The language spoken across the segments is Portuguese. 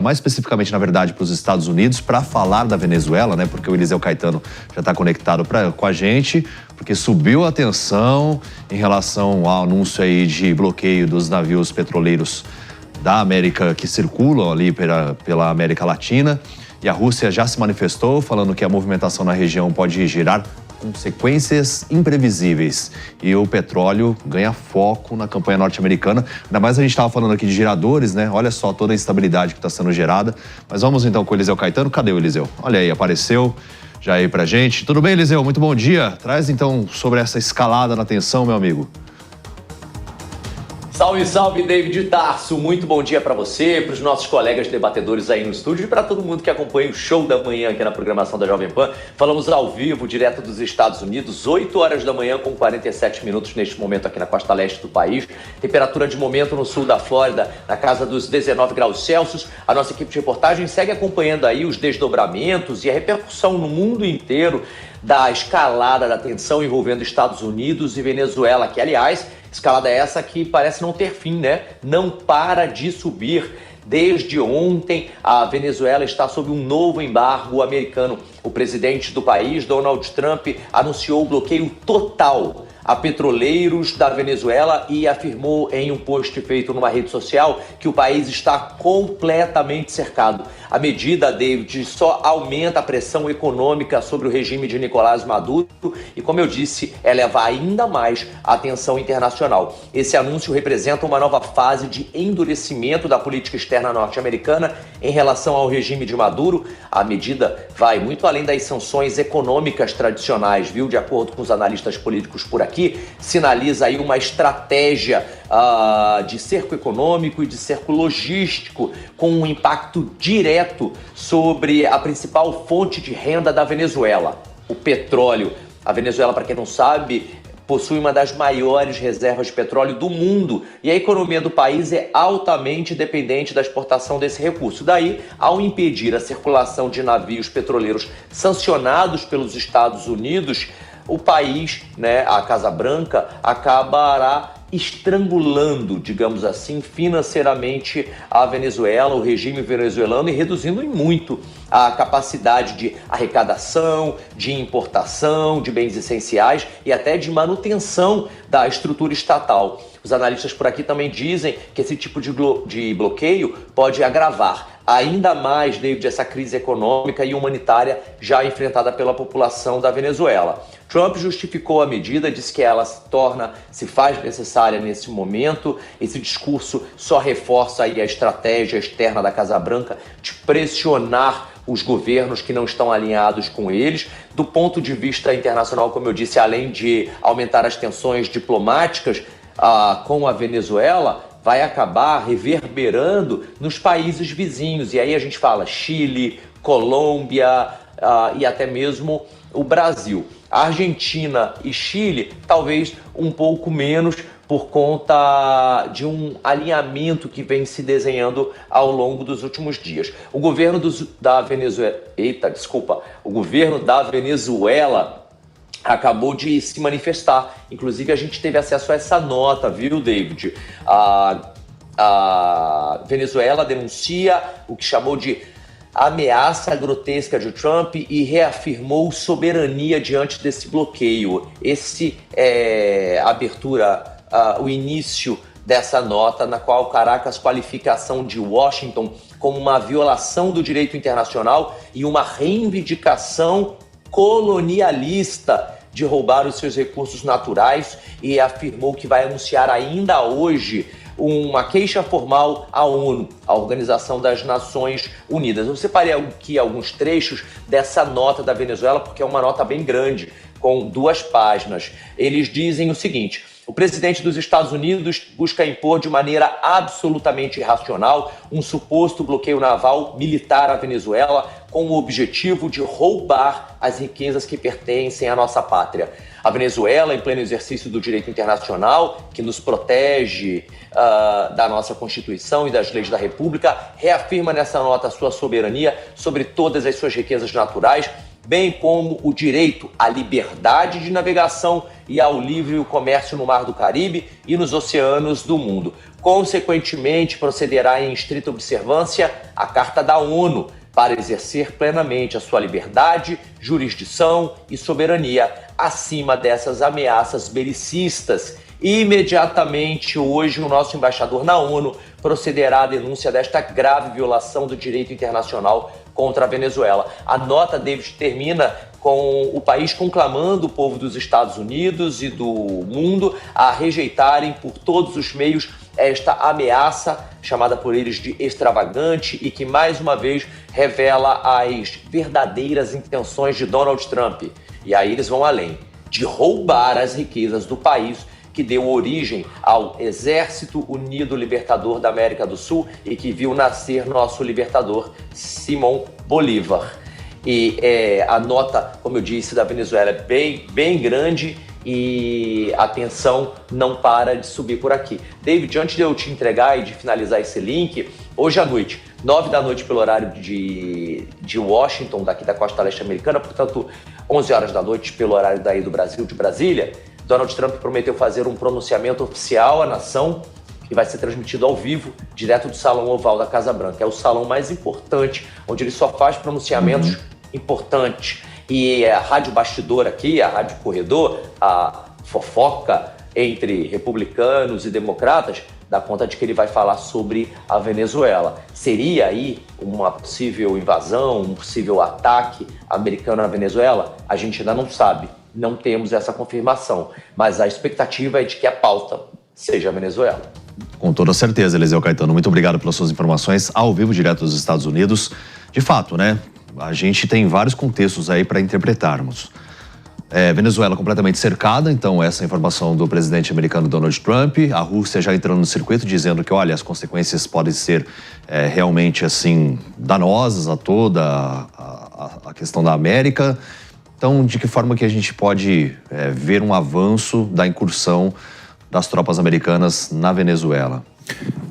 mais especificamente, na verdade, para os Estados Unidos, para falar da Venezuela, né? Porque o Eliseu Caetano já está conectado com a gente, porque subiu a tensão em relação ao anúncio aí de bloqueio dos navios petroleiros da América que circulam ali pela América Latina. E a Rússia já se manifestou, falando que a movimentação na região pode gerar consequências imprevisíveis. E o petróleo ganha foco na campanha norte-americana. Ainda mais a gente estava falando aqui de geradores, né? Olha só toda a instabilidade que está sendo gerada. Mas vamos então com o Eliseu Caetano. Cadê o Eliseu? Olha aí, apareceu já aí pra gente. Tudo bem, Eliseu? Muito bom dia. Traz então sobre essa escalada na tensão, meu amigo. Salve, salve, David Tarso. Muito bom dia para você, para os nossos colegas debatedores aí no estúdio e para todo mundo que acompanha o Show da Manhã aqui na programação da Jovem Pan. Falamos ao vivo, direto dos Estados Unidos, 8 horas da manhã com 47 minutos neste momento aqui na costa leste do país. Temperatura de momento no sul da Flórida, na casa dos 19 graus Celsius. A nossa equipe de reportagem segue acompanhando aí os desdobramentos e a repercussão no mundo inteiro da escalada da tensão envolvendo Estados Unidos e Venezuela, que, aliás, escalada essa que parece não ter fim, né? Não para de subir. Desde ontem, a Venezuela está sob um novo embargo americano. O presidente do país, Donald Trump, anunciou o bloqueio total a petroleiros da Venezuela e afirmou em um post feito numa rede social que o país está completamente cercado. A medida, David, só aumenta a pressão econômica sobre o regime de Nicolás Maduro e, como eu disse, eleva ainda mais a atenção internacional. Esse anúncio representa uma nova fase de endurecimento da política externa norte-americana em relação ao regime de Maduro. A medida vai muito além das sanções econômicas tradicionais, viu? De acordo com os analistas políticos por aqui, sinaliza aí uma estratégia de cerco econômico e de cerco logístico com um impacto direto sobre a principal fonte de renda da Venezuela, o petróleo. A Venezuela, para quem não sabe, possui uma das maiores reservas de petróleo do mundo e a economia do país é altamente dependente da exportação desse recurso. Daí, ao impedir a circulação de navios petroleiros sancionados pelos Estados Unidos, o país, né, a Casa Branca, acabará estrangulando, digamos assim, financeiramente a Venezuela, o regime venezuelano, e reduzindo em muito a capacidade de arrecadação, de importação de bens essenciais e até de manutenção da estrutura estatal. Os analistas por aqui também dizem que esse tipo de bloqueio pode agravar ainda mais, David, essa crise econômica e humanitária já enfrentada pela população da Venezuela. Trump justificou a medida, disse que ela se faz necessária nesse momento. Esse discurso só reforça aí a estratégia externa da Casa Branca de pressionar os governos que não estão alinhados com eles. Do ponto de vista internacional, como eu disse, além de aumentar as tensões diplomáticas com a Venezuela, vai acabar reverberando nos países vizinhos. E aí a gente fala Chile, Colômbia e até mesmo o Brasil. A Argentina e Chile, talvez um pouco menos por conta de um alinhamento que vem se desenhando ao longo dos últimos dias. O governo da Venezuela acabou de se manifestar. Inclusive, a gente teve acesso a essa nota, viu, David? A Venezuela denuncia o que chamou de ameaça grotesca de Trump e reafirmou soberania diante desse bloqueio. Esse é a abertura, o início dessa nota, na qual Caracas qualifica a ação de Washington como uma violação do direito internacional e uma reivindicação colonialista de roubar os seus recursos naturais, e afirmou que vai anunciar ainda hoje uma queixa formal à ONU, a Organização das Nações Unidas. Eu separei aqui alguns trechos dessa nota da Venezuela, porque é uma nota bem grande, com 2 páginas. Eles dizem o seguinte: o presidente dos Estados Unidos busca impor de maneira absolutamente irracional um suposto bloqueio naval militar à Venezuela com o objetivo de roubar as riquezas que pertencem à nossa pátria. A Venezuela, em pleno exercício do direito internacional, que nos protege da nossa Constituição e das leis da República, reafirma nessa nota a sua soberania sobre todas as suas riquezas naturais, bem como o direito à liberdade de navegação e ao livre comércio no Mar do Caribe e nos oceanos do mundo. Consequentemente, procederá em estrita observância à Carta da ONU para exercer plenamente a sua liberdade, jurisdição e soberania acima dessas ameaças belicistas. Imediatamente, hoje, o nosso embaixador na ONU procederá à denúncia desta grave violação do direito internacional contra a Venezuela. A nota, David, termina com o país conclamando o povo dos Estados Unidos e do mundo a rejeitarem por todos os meios esta ameaça, chamada por eles de extravagante, e que mais uma vez revela as verdadeiras intenções de Donald Trump. E aí eles vão além, de roubar as riquezas do país que deu origem ao Exército Unido Libertador da América do Sul e que viu nascer nosso libertador Simón Bolívar. E a nota, como eu disse, da Venezuela é bem grande e a tensão não para de subir por aqui. David, antes de eu te entregar e de finalizar esse link, hoje à noite, 9 da noite pelo horário de Washington, daqui da costa leste americana, portanto 11 horas da noite pelo horário daí do Brasil, de Brasília, Donald Trump prometeu fazer um pronunciamento oficial à nação que vai ser transmitido ao vivo, direto do Salão Oval da Casa Branca. É o salão mais importante, onde ele só faz pronunciamentos importantes. E a rádio bastidor aqui, a rádio corredor, a fofoca entre republicanos e democratas, dá conta de que ele vai falar sobre a Venezuela. Seria aí uma possível invasão, um possível ataque americano na Venezuela? A gente ainda não sabe, não temos essa confirmação, mas a expectativa é de que a pauta seja a Venezuela. Com toda certeza, Eliseu Caetano. Muito obrigado pelas suas informações ao vivo, direto dos Estados Unidos. De fato, né? A gente tem vários contextos aí para interpretarmos. Venezuela completamente cercada, então essa informação do presidente americano Donald Trump. A Rússia já entrando no circuito dizendo que, olha, as consequências podem ser realmente assim danosas a toda a questão da América. Então, de que forma que a gente pode ver um avanço da incursão das tropas americanas na Venezuela?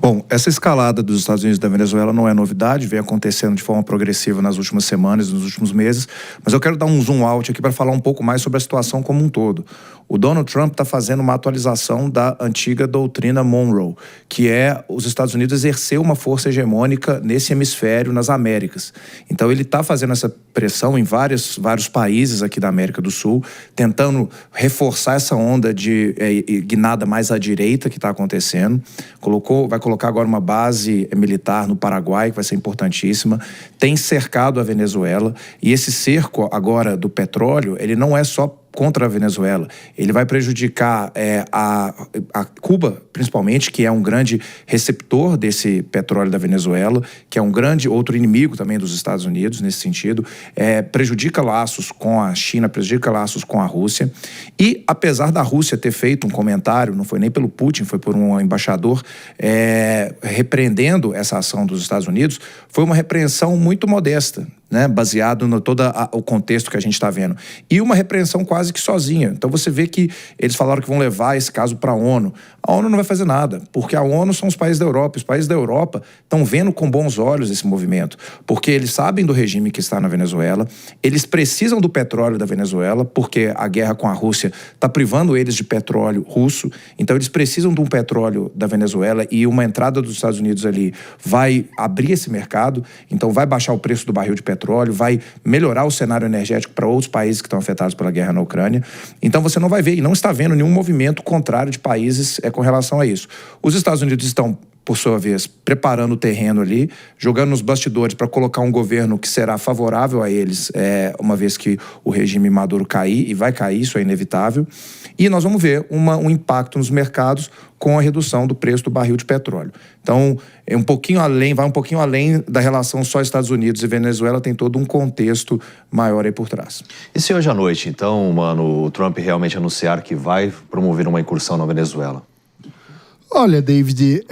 Bom, essa escalada dos Estados Unidos da Venezuela não é novidade, vem acontecendo de forma progressiva nas últimas semanas, nos últimos meses, mas eu quero dar um zoom out aqui para falar um pouco mais sobre a situação como um todo. O Donald Trump está fazendo uma atualização da antiga doutrina Monroe, que é os Estados Unidos exercer uma força hegemônica nesse hemisfério, nas Américas. Então ele está fazendo essa pressão em vários países aqui da América do Sul, tentando reforçar essa onda de guinada mais à direita que está acontecendo. Vai colocar agora uma base militar no Paraguai, que vai ser importantíssima. Tem cercado a Venezuela, e esse cerco agora do petróleo, ele não é só contra a Venezuela. Ele vai prejudicar a Cuba, principalmente, que é um grande receptor desse petróleo da Venezuela, que é um grande outro inimigo também dos Estados Unidos, nesse sentido. Prejudica laços com a China, prejudica laços com a Rússia. E, apesar da Rússia ter feito um comentário, não foi nem pelo Putin, foi por um embaixador, repreendendo essa ação dos Estados Unidos, foi uma repreensão muito modesta, né, baseado no todo o contexto que a gente está vendo. E uma repreensão quase que sozinha. Então você vê que eles falaram que vão levar esse caso para a ONU. A ONU não vai fazer nada, porque a ONU são os países da Europa. Os países da Europa estão vendo com bons olhos esse movimento, porque eles sabem do regime que está na Venezuela, eles precisam do petróleo da Venezuela, porque a guerra com a Rússia está privando eles de petróleo russo, então eles precisam de um petróleo da Venezuela, e uma entrada dos Estados Unidos ali vai abrir esse mercado, então vai baixar o preço do barril de petróleo, vai melhorar o cenário energético para outros países que estão afetados pela guerra na Ucrânia. Então você não vai ver, e não está vendo nenhum movimento contrário de países com relação a isso. Os Estados Unidos estão, por sua vez, preparando o terreno ali, jogando nos bastidores para colocar um governo que será favorável a eles, uma vez que o regime Maduro cair, e vai cair, isso é inevitável. E nós vamos ver um impacto nos mercados com a redução do preço do barril de petróleo. Então, vai um pouquinho além da relação só Estados Unidos e Venezuela, tem todo um contexto maior aí por trás. E se hoje à noite, então, mano, o Trump realmente anunciar que vai promover uma incursão na Venezuela? Olha, David,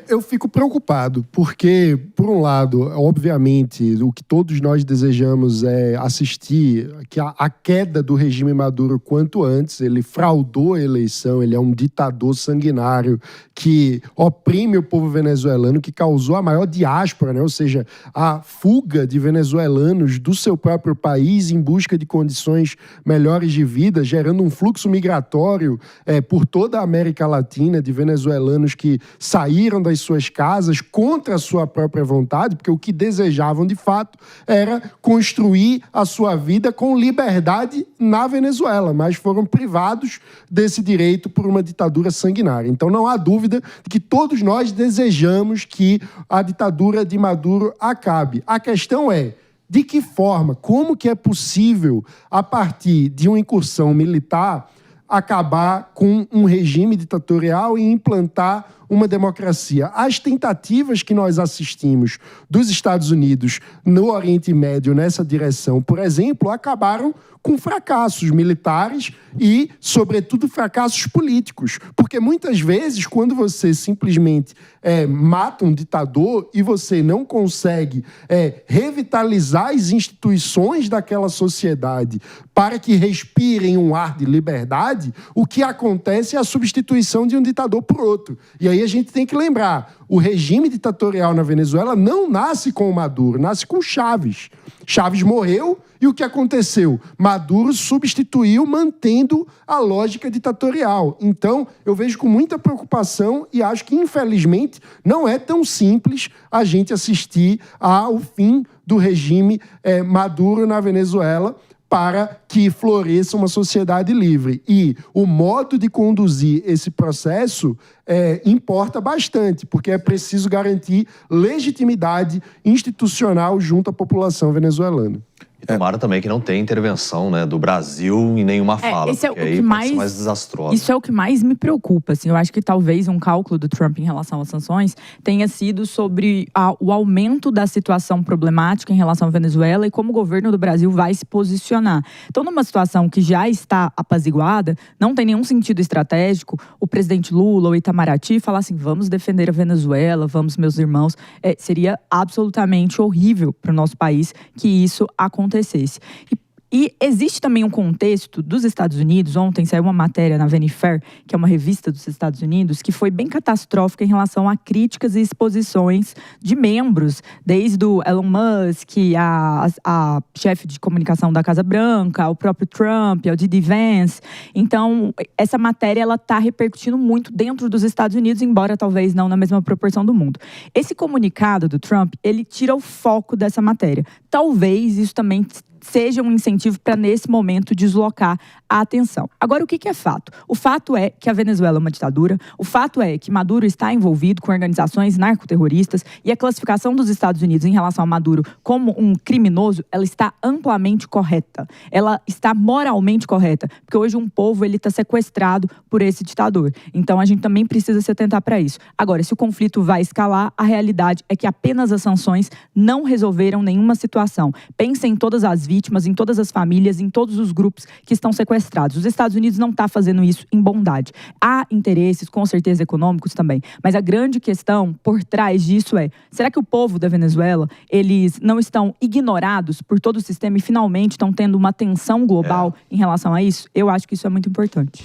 eu fico preocupado, porque, por um lado, obviamente, o que todos nós desejamos é assistir a queda do regime Maduro quanto antes. Ele fraudou a eleição, ele é um ditador sanguinário que oprime o povo venezuelano, que causou a maior diáspora, né? Ou seja, a fuga de venezuelanos do seu próprio país em busca de condições melhores de vida, gerando um fluxo migratório por toda a América Latina de venezuelanos venezuelanos que saíram das suas casas contra a sua própria vontade, porque o que desejavam de fato era construir a sua vida com liberdade na Venezuela, mas foram privados desse direito por uma ditadura sanguinária. Então não há dúvida de que todos nós desejamos que a ditadura de Maduro acabe. A questão é: de que forma, como que é possível, a partir de uma incursão militar, acabar com um regime ditatorial e implantar uma democracia? As tentativas que nós assistimos dos Estados Unidos no Oriente Médio nessa direção, por exemplo, acabaram com fracassos militares e, sobretudo, fracassos políticos. Porque muitas vezes, quando você simplesmente mata um ditador e você não consegue revitalizar as instituições daquela sociedade para que respirem um ar de liberdade, o que acontece é a substituição de um ditador por outro. E aí a gente tem que lembrar, o regime ditatorial na Venezuela não nasce com o Maduro, nasce com Chávez. Chávez morreu e o que aconteceu? Maduro substituiu, mantendo a lógica ditatorial. Então, eu vejo com muita preocupação e acho que, infelizmente, não é tão simples a gente assistir ao fim do regime Maduro na Venezuela, para que floresça uma sociedade livre. E o modo de conduzir esse processo importa bastante, porque é preciso garantir legitimidade institucional junto à população venezuelana. Tomara também que não tenha intervenção, né, do Brasil em nenhuma fala, esse é porque o aí que pode ser mais desastrosa. Isso é o que mais me preocupa, assim. Eu acho que talvez um cálculo do Trump em relação às sanções tenha sido sobre o aumento da situação problemática em relação à Venezuela e como o governo do Brasil vai se posicionar. Então, numa situação que já está apaziguada, não tem nenhum sentido estratégico o presidente Lula ou Itamaraty falar assim: vamos defender a Venezuela, vamos, meus irmãos. Seria absolutamente horrível para o nosso país que isso acontecesse. E existe também um contexto dos Estados Unidos. Ontem saiu uma matéria na Vanity Fair, que é uma revista dos Estados Unidos, que foi bem catastrófica em relação a críticas e exposições de membros, desde o Elon Musk, a chefe de comunicação da Casa Branca, ao próprio Trump, ao J.D. Vance. Então, essa matéria ela está repercutindo muito dentro dos Estados Unidos, embora talvez não na mesma proporção do mundo. Esse comunicado do Trump, ele tira o foco dessa matéria. Talvez isso também seja um incentivo para, nesse momento, deslocar a atenção. Agora, o que é fato? O fato é que a Venezuela é uma ditadura, o fato é que Maduro está envolvido com organizações narcoterroristas e a classificação dos Estados Unidos em relação a Maduro como um criminoso, ela está amplamente correta. Ela está moralmente correta, porque hoje um povo está sequestrado por esse ditador. Então, a gente também precisa se atentar para isso. Agora, se o conflito vai escalar, a realidade é que apenas as sanções não resolveram nenhuma situação. Pensem em todas as vítimas, em todas as famílias, em todos os grupos que estão sequestrados. Os Estados Unidos não estão fazendo isso em bondade. Há interesses, com certeza, econômicos também. Mas a grande questão por trás disso é: será que o povo da Venezuela, eles não estão ignorados por todo o sistema e finalmente estão tendo uma atenção global em relação a isso? Eu acho que isso é muito importante.